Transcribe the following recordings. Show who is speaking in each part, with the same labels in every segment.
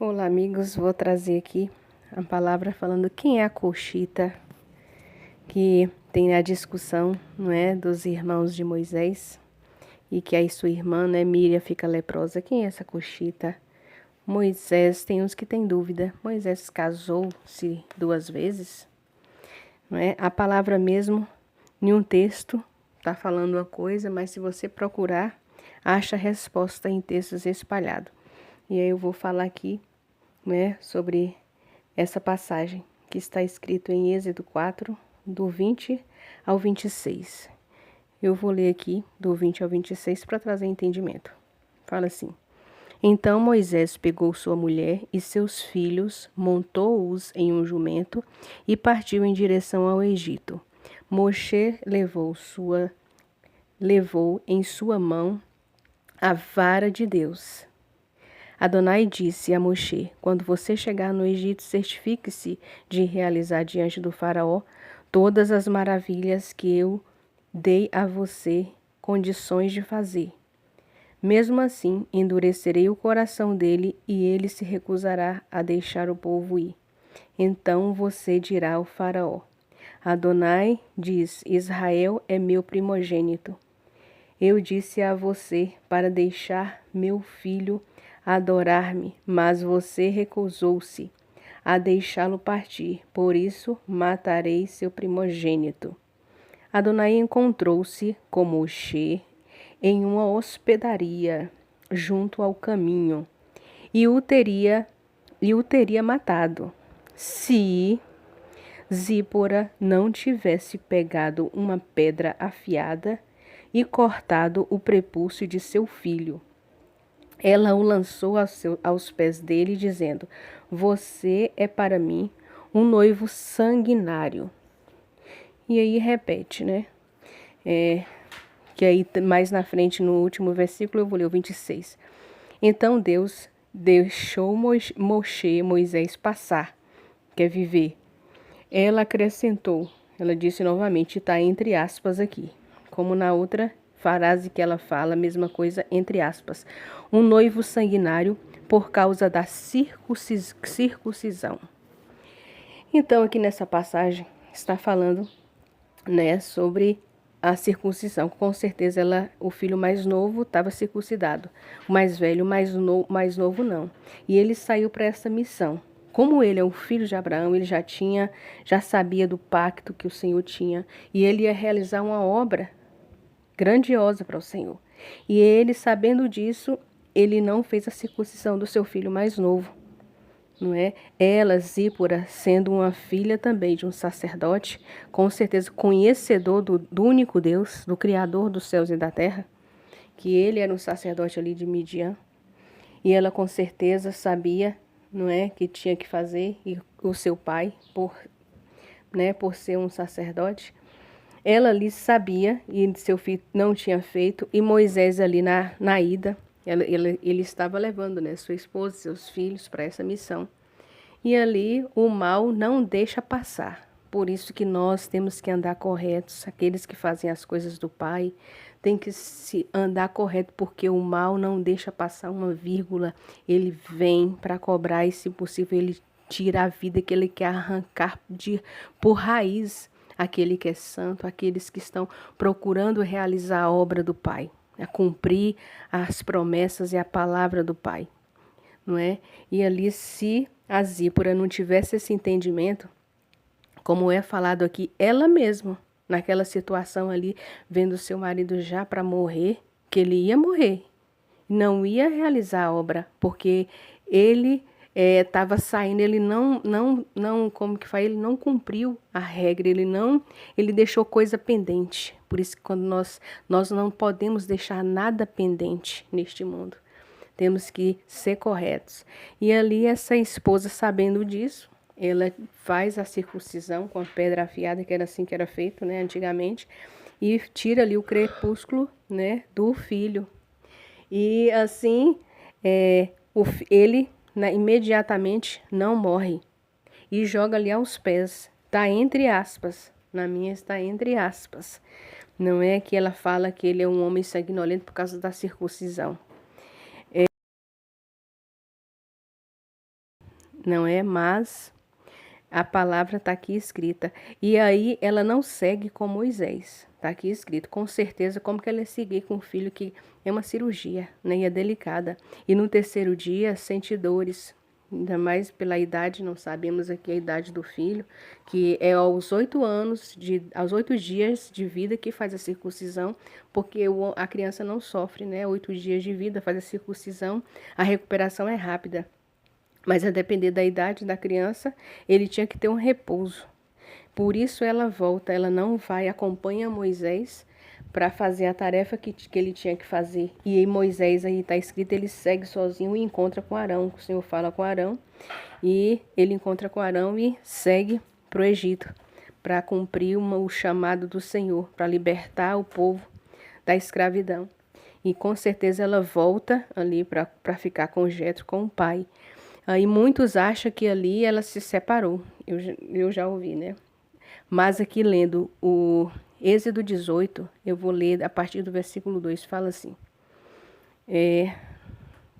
Speaker 1: Olá, amigos. Vou trazer aqui a palavra falando quem é a Cuxita, que tem a discussão, não é, dos irmãos de Moisés, e que aí sua irmã, né, Miriam, fica leprosa. Quem é essa Cuxita? Moisés, tem uns que têm dúvida. Moisés casou-se 2 vezes, não é? A palavra mesmo, em um texto, está falando uma coisa, mas se você procurar, acha a resposta em textos espalhados. E aí eu vou falar aqui, né, sobre essa passagem que está escrito em Êxodo 4, do 20 ao 26. Eu vou ler aqui do 20 ao 26 para trazer entendimento. Fala assim: Então Moisés pegou sua mulher e seus filhos, montou-os em um jumento e partiu em direção ao Egito. Moshe levou em sua mão a vara de Deus. Adonai disse a Moshe: Quando você chegar no Egito, certifique-se de realizar diante do faraó todas as maravilhas que eu dei a você condições de fazer. Mesmo assim, endurecerei o coração dele e ele se recusará a deixar o povo ir. Então você dirá ao faraó: Adonai diz: Israel é meu primogênito. Eu disse a você para deixar meu filho adorar-me, mas você recusou-se a deixá-lo partir. Por isso, matarei seu primogênito. Adonai encontrou-se com Moshe em uma hospedaria junto ao caminho e o teria matado, se Zípora não tivesse pegado uma pedra afiada e cortado o prepúcio de seu filho. Ela o lançou aos pés dele, dizendo: Você é para mim um noivo sanguinário. E aí repete, né? Que aí mais na frente, no último versículo, eu vou ler o 26. Então Deus deixou Moisés passar, quer viver. Ela acrescentou, ela disse novamente, está entre aspas aqui, como na outra frase que ela fala, a mesma coisa, entre aspas. Um noivo sanguinário por causa da circuncisão. Então, aqui nessa passagem, está falando, né, sobre a circuncisão. Com certeza, o filho mais novo estava circuncidado. O mais velho, mais novo, não. E ele saiu para essa missão. Como ele é o filho de Abraão, ele já sabia do pacto que o Senhor tinha. E ele ia realizar uma obra grandiosa para o Senhor. E ele, sabendo disso, ele não fez a circuncisão do seu filho mais novo, não é? Ela, Zípora, sendo uma filha também de um sacerdote, com certeza conhecedor do único Deus, do Criador dos céus e da terra, que ele era um sacerdote ali de Midian, e ela com certeza sabia, não é, que tinha que fazer, e o seu pai, por ser um sacerdote, ela ali sabia, e seu filho não tinha feito, e Moisés ali na ida, ele estava levando, né, sua esposa e seus filhos para essa missão. E ali o mal não deixa passar. Por isso que nós temos que andar corretos. Aqueles que fazem as coisas do Pai têm que se andar correto, porque o mal não deixa passar uma vírgula. Ele vem para cobrar e, se possível, ele tira a vida que ele quer arrancar por raiz. Aquele que é santo, aqueles que estão procurando realizar a obra do Pai, a cumprir as promessas e a palavra do Pai, não é? E ali, se a Zípora não tivesse esse entendimento, como é falado aqui, ela mesma, naquela situação ali, vendo seu marido já para morrer, que ele ia morrer, não ia realizar a obra, porque ele estava saindo, ele como que faz? Ele não cumpriu a regra, ele deixou coisa pendente. Por isso que quando nós não podemos deixar nada pendente neste mundo. Temos que ser corretos. E ali essa esposa, sabendo disso, ela faz a circuncisão com a pedra afiada, que era assim que era feito, né, antigamente, e tira ali o crepúsculo, né, do filho. E assim, ele imediatamente não morre e joga ali aos pés. Está entre aspas. Na minha está entre aspas. Não é que ela fala que ele é um homem sanguinolento por causa da circuncisão. não é? Mas a palavra está aqui escrita. E aí ela não segue com Moisés. Está aqui escrito. Com certeza, como que ela ia seguir com um filho que é uma cirurgia, né? E é delicada. E no terceiro dia, sente dores. Ainda mais pela idade, não sabemos aqui a idade do filho, que é aos 8 anos, aos 8 dias de vida que faz a circuncisão, porque a criança não sofre, né? 8 dias de vida faz a circuncisão, a recuperação é rápida. Mas a depender da idade da criança, ele tinha que ter um repouso. Por isso ela volta, ela não vai, acompanha Moisés para fazer a tarefa que ele tinha que fazer. E aí Moisés, aí está escrito, ele segue sozinho e encontra com Arão. O Senhor fala com Arão e ele encontra com Arão e segue para o Egito para cumprir o chamado do Senhor, para libertar o povo da escravidão. E com certeza ela volta ali para ficar com Jetro, com o pai. Aí muitos acham que ali ela se separou. Eu já ouvi, né? Mas aqui lendo o Êxodo 18, eu vou ler a partir do versículo 2, fala assim.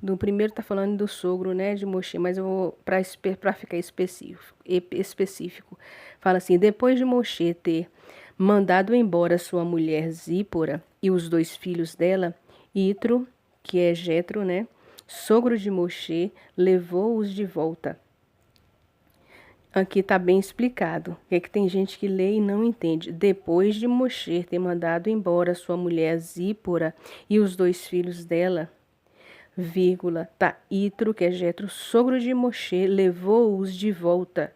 Speaker 1: Do primeiro está falando do sogro, né, de Moshe, mas eu vou, para ficar específico, fala assim, depois de Moshe ter mandado embora sua mulher Zípora e os 2 filhos dela, Itro, que é Jetro, né, sogro de Moshe, levou-os de volta. Aqui está bem explicado. É que tem gente que lê e não entende. Depois de Moshe ter mandado embora sua mulher Zípora e os 2 filhos dela, vírgula, tá, Itro, que é Jetro, sogro de Moshe, levou-os de volta.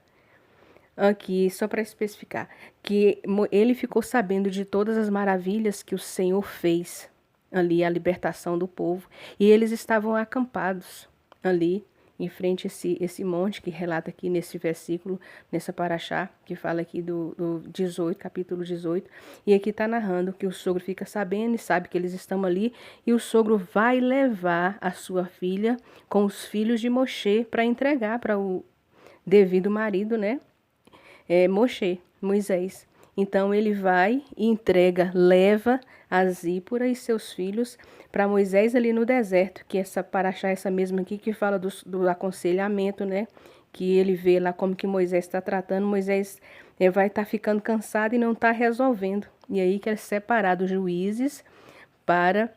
Speaker 1: Aqui, só para especificar, que ele ficou sabendo de todas as maravilhas que o Senhor fez ali, a libertação do povo, e eles estavam acampados ali, em frente a esse monte que relata aqui nesse versículo, nessa paraxá, que fala aqui do 18, capítulo 18, e aqui está narrando que o sogro fica sabendo e sabe que eles estão ali, e o sogro vai levar a sua filha com os filhos de Moshe para entregar para o devido marido, né? Moisés. Então ele vai e entrega, leva a Zípora e seus filhos para Moisés ali no deserto, que essa paraxá, essa mesma aqui que fala do aconselhamento, né? Que ele vê lá como que Moisés está tratando. Moisés vai estar ficando cansado e não está resolvendo. E aí que é separado os juízes para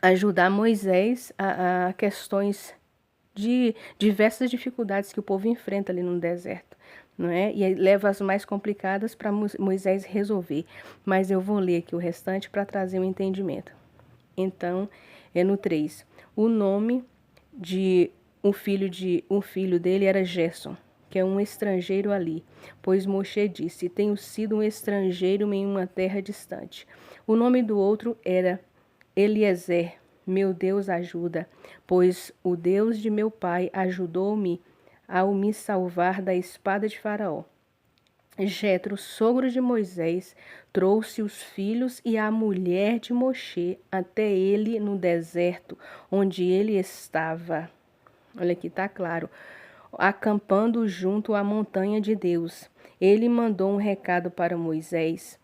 Speaker 1: ajudar Moisés a questões de diversas dificuldades que o povo enfrenta ali no deserto. Não é? E aí leva as mais complicadas para Moisés resolver. Mas eu vou ler aqui o restante para trazer um entendimento. Então, é no 3. O nome de um filho dele era Gerson, que é um estrangeiro ali, pois Moshe disse, tenho sido um estrangeiro em uma terra distante. O nome do outro era Eliezer, meu Deus ajuda, pois o Deus de meu pai ajudou-me ao me salvar da espada de Faraó. Jetro, sogro de Moisés, trouxe os filhos e a mulher de Moshe até ele no deserto, onde ele estava. Olha aqui, está claro. Acampando junto à montanha de Deus. Ele mandou um recado para Moisés.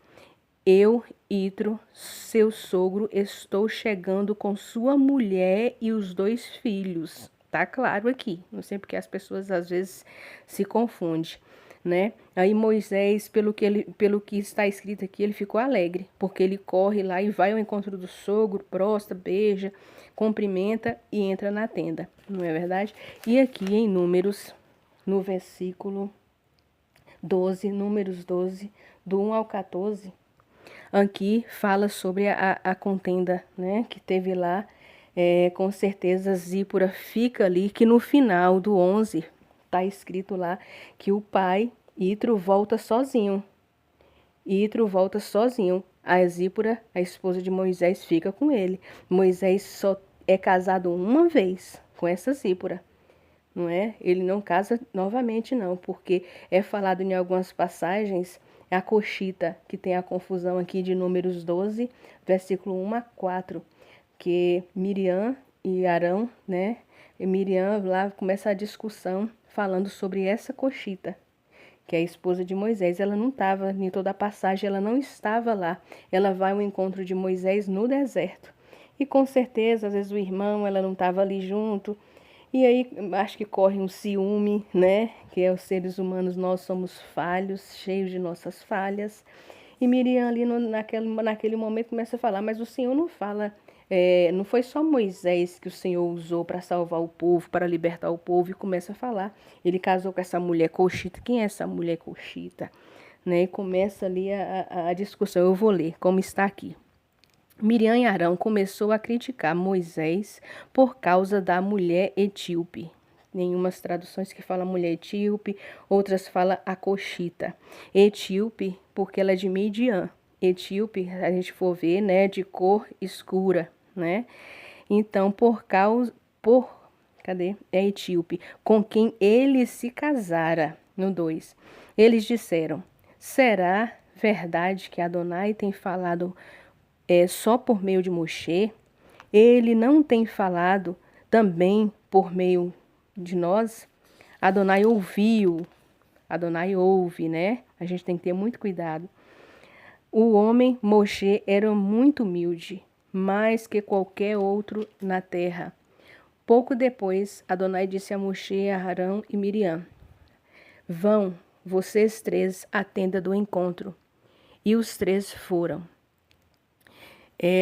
Speaker 1: Eu, Itro, seu sogro, estou chegando com sua mulher e os 2 filhos. Tá claro aqui. Não sei porque as pessoas às vezes se confundem, né? Aí Moisés, pelo que está escrito aqui, ele ficou alegre, porque ele corre lá e vai ao encontro do sogro, prostra, beija, cumprimenta e entra na tenda. Não é verdade? E aqui em Números, no versículo 12, Números 12, do 1 ao 14, aqui fala sobre a contenda, né, que teve lá. Com certeza Zípora fica ali, que no final do 11 está escrito lá que o pai, Itro, volta sozinho. Itro volta sozinho. A Zípora, a esposa de Moisés, fica com ele. Moisés só é casado uma vez com essa Zípora. Não é? Ele não casa novamente não, porque é falado em algumas passagens, a coxita, que tem a confusão aqui de Números 12, versículo 1 a 4, que Miriam e Arão, né? E Miriam lá começa a discussão falando sobre essa coxita, que é a esposa de Moisés. Ela não estava em toda a passagem, ela não estava lá. Ela vai ao encontro de Moisés no deserto. E com certeza, às vezes o irmão, ela não estava ali junto. E aí, acho que corre um ciúme, né? Que é os seres humanos, nós somos falhos, cheios de nossas falhas. E Miriam ali naquele momento começa a falar, mas o Senhor não fala, não foi só Moisés que o Senhor usou para salvar o povo, para libertar o povo, e começa a falar. Ele casou com essa mulher coxita. Quem é essa mulher coxita? Né? E começa ali a discussão. Eu vou ler como está aqui. Miriam e Arão começou a criticar Moisés por causa da mulher etíope. Nenhumas traduções que falam mulher etíope, outras falam a coxita. Etíope, porque ela é de Midian. Etíope, a gente for ver, né, de cor escura, né? Então, cadê? É etíope, com quem ele se casara. No 2. Eles disseram: será verdade que Adonai tem falado só por meio de Moshe? Ele não tem falado também por meio de nós? Adonai ouviu. Adonai ouve, né? A gente tem que ter muito cuidado. O homem Moshe era muito humilde, mais que qualquer outro na terra. Pouco depois, Adonai disse a Moshe, a Arão e Miriam: vão, vocês três, à tenda do encontro. E os três foram.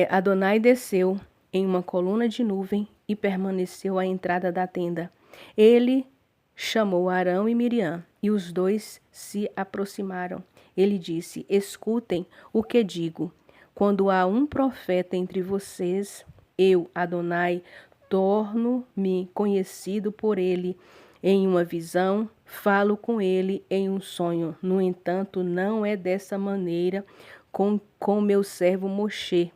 Speaker 1: Adonai desceu em uma coluna de nuvem e permaneceu à entrada da tenda. Ele chamou Arão e Miriam, e os dois se aproximaram. Ele disse: escutem o que digo. Quando há um profeta entre vocês, eu, Adonai, torno-me conhecido por ele em uma visão, falo com ele em um sonho. No entanto, não é dessa maneira com meu servo Moshe.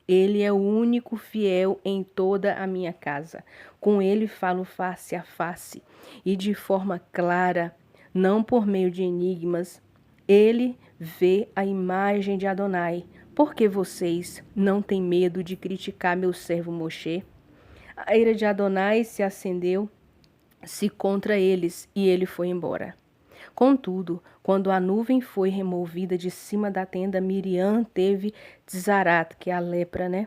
Speaker 1: Ele é o único fiel em toda a minha casa. Com ele falo face a face e de forma clara, não por meio de enigmas. Ele vê a imagem de Adonai. Por que vocês não têm medo de criticar meu servo Moshe? A ira de Adonai se acendeu-se contra eles e ele foi embora. Contudo, quando a nuvem foi removida de cima da tenda, Miriam teve tzarat, que é a lepra, né?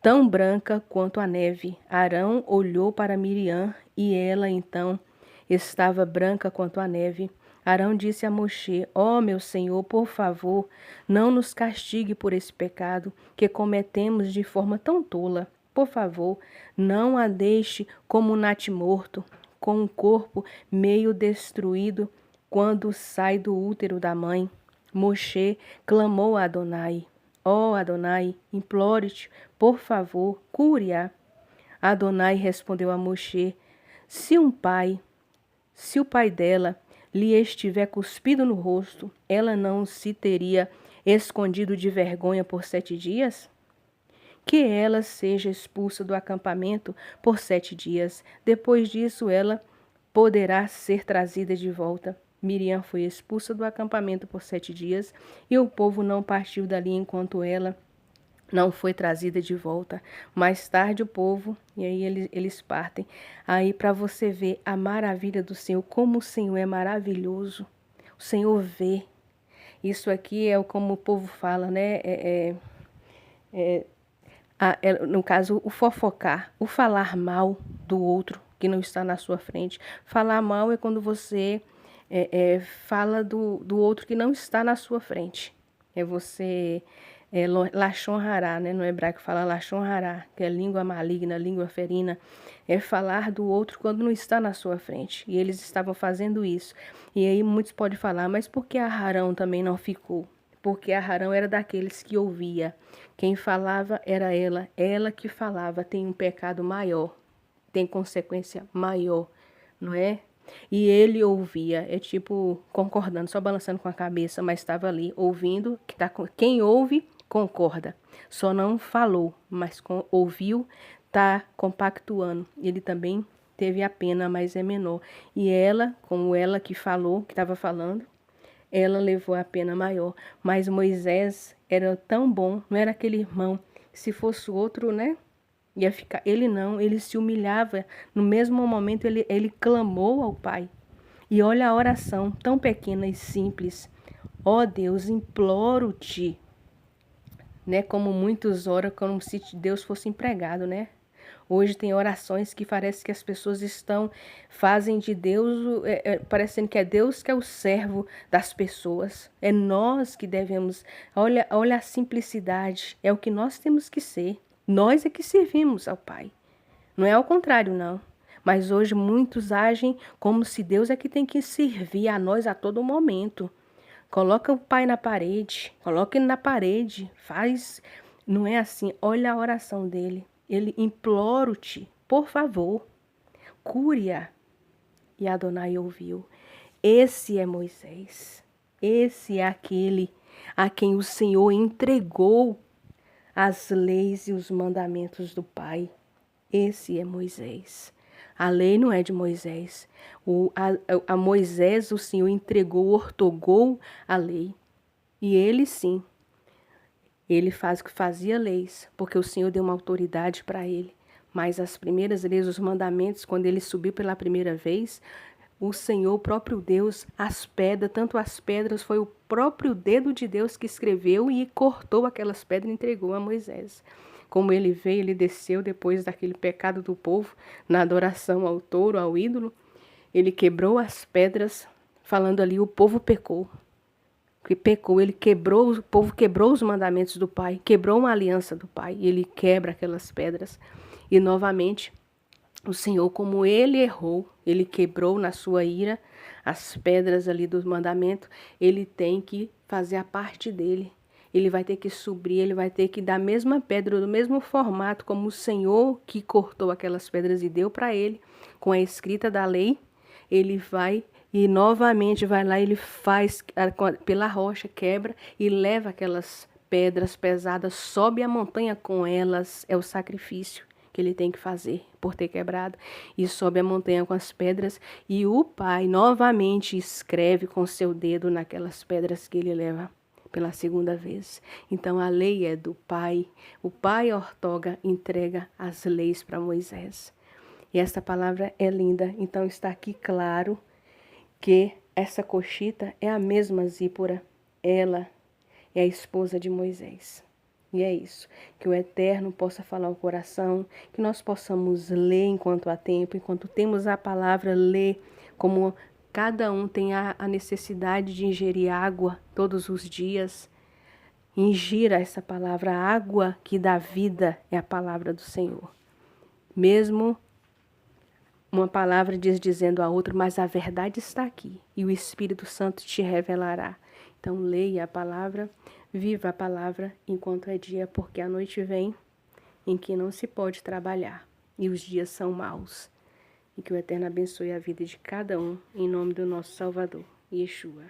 Speaker 1: Tão branca quanto a neve. Arão olhou para Miriam e ela então estava branca quanto a neve. Arão disse a Moshe: ó meu senhor, por favor, não nos castigue por esse pecado que cometemos de forma tão tola. Por favor, não a deixe como um natimorto, com o corpo meio destruído quando sai do útero da mãe. Moshe clamou a Adonai: ó Adonai, implore-te, por favor, cure-a. Adonai respondeu a Moshe: se o pai dela lhe estiver cuspido no rosto, ela não se teria escondido de vergonha por 7 dias? Que ela seja expulsa do acampamento por 7 dias. Depois disso, ela poderá ser trazida de volta. Miriam foi expulsa do acampamento por 7 dias e o povo não partiu dali enquanto ela não foi trazida de volta. Mais tarde o povo, e aí eles partem. Aí para você ver a maravilha do Senhor, como o Senhor é maravilhoso. O Senhor vê. Isso aqui é como o povo fala, né? No caso, o fofocar, o falar mal do outro que não está na sua frente. Falar mal é quando você fala do outro que não está na sua frente. É você lashon hará, né? No hebraico fala lashon hará, que é língua maligna, língua ferina. É falar do outro quando não está na sua frente. E eles estavam fazendo isso. E aí muitos podem falar, mas por que Arão também não ficou? Porque Arão era daqueles que ouvia. Quem falava era ela que falava tem um pecado maior, tem consequência maior, não é? E ele ouvia, é tipo concordando, só balançando com a cabeça, mas estava ali ouvindo, quem ouve concorda. Só não falou, mas ouviu, tá compactuando. Ele também teve a pena, mas é menor. E ela, como ela que falou, que estava falando, ela levou a pena maior. Mas Moisés era tão bom, não era aquele irmão. Se fosse outro, né? Ia ficar. Ele não, ele se humilhava. No mesmo momento, ele clamou ao Pai. E olha a oração tão pequena e simples. Ó Deus, imploro-te. Né? Como muitos oram, como se Deus fosse empregado, né? Hoje tem orações que parece que as pessoas fazem de Deus, parecendo que é Deus que é o servo das pessoas. É nós que devemos, olha a simplicidade, é o que nós temos que ser. Nós é que servimos ao Pai. Não é ao contrário, não. Mas hoje muitos agem como se Deus é que tem que servir a nós a todo momento. Coloca o Pai na parede, coloca ele na parede, faz. Não é assim, olha a oração dele. Ele imploro-te, por favor, cure-a. E Adonai ouviu. Esse é Moisés. Esse é aquele a quem o Senhor entregou as leis e os mandamentos do Pai. Esse é Moisés. A lei não é de Moisés. A Moisés o Senhor entregou, ortogou a lei. E ele sim, ele faz o que fazia leis, porque o Senhor deu uma autoridade para ele. Mas as primeiras leis, os mandamentos, quando ele subiu pela primeira vez, o Senhor, o próprio Deus, tanto as pedras, foi o próprio dedo de Deus que escreveu e cortou aquelas pedras e entregou a Moisés. Como ele veio, ele desceu depois daquele pecado do povo, na adoração ao touro, ao ídolo, ele quebrou as pedras, falando ali, o povo pecou. Que pecou, o povo quebrou os mandamentos do Pai, quebrou uma aliança do Pai, e ele quebra aquelas pedras. E novamente, o Senhor, como ele errou, ele quebrou na sua ira as pedras ali do mandamento, ele tem que fazer a parte dele. Ele vai ter que subir, ele vai ter que dar a mesma pedra, do mesmo formato como o Senhor que cortou aquelas pedras e deu para ele, com a escrita da lei, ele vai e novamente vai lá, ele faz pela rocha, quebra e leva aquelas pedras pesadas, sobe a montanha com elas, é o sacrifício que ele tem que fazer por ter quebrado, e sobe a montanha com as pedras, e o Pai novamente escreve com seu dedo naquelas pedras que ele leva pela segunda vez. Então a lei é do Pai, o Pai ortoga, entrega as leis para Moisés. E esta palavra é linda, então está aqui claro que essa Coxita é a mesma Zípora, ela é a esposa de Moisés. E é isso, que o Eterno possa falar ao coração, que nós possamos ler enquanto há tempo, enquanto temos a palavra, ler como cada um tem a necessidade de ingerir água todos os dias. Ingira essa palavra, a água que dá vida é a palavra do Senhor. Mesmo uma palavra dizendo a outra, mas a verdade está aqui e o Espírito Santo te revelará. Então leia a palavra, viva a palavra enquanto é dia, porque a noite vem em que não se pode trabalhar e os dias são maus. E que o Eterno abençoe a vida de cada um, em nome do nosso Salvador, Yeshua.